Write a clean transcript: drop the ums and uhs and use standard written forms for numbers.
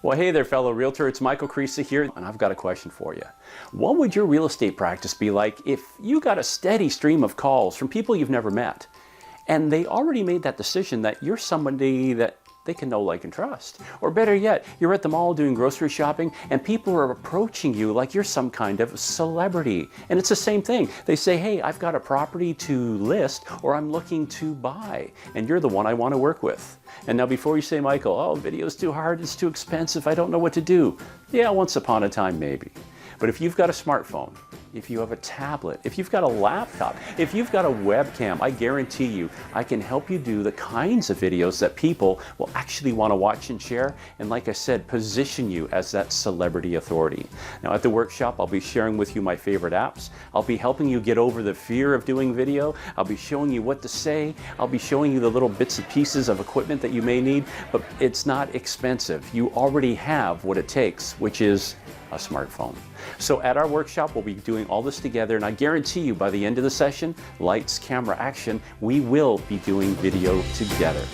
Well, hey there, fellow realtor. It's Michael Creasy here, and I've got a question for you. What would your real estate practice be like if you got a steady stream of calls from people you've never met, and they already made that decision that you're somebody that they can know, like, and trust? Or better yet, you're at the mall doing grocery shopping, and people are approaching you like you're some kind of celebrity. And it's the same thing. They say, hey, I've got a property to list, or I'm looking to buy, and you're the one I want to work with. And now before you say, Michael, oh, video's too hard, it's too expensive, I don't know what to do. Yeah, once upon a time, maybe. But if you've got a smartphone, if you have a tablet, if you've got a laptop, if you've got a webcam, I guarantee you, I can help you do the kinds of videos that people will actually want to watch and share. And like I said, position you as that celebrity authority. Now at the workshop, I'll be sharing with you my favorite apps. I'll be helping you get over the fear of doing video. I'll be showing you what to say. I'll be showing you the little bits and pieces of equipment that you may need, but it's not expensive. You already have what it takes, which is a smartphone. So at our workshop, we'll be doing all this together, and I guarantee you by the end of the session, lights, camera, action, we will be doing video together.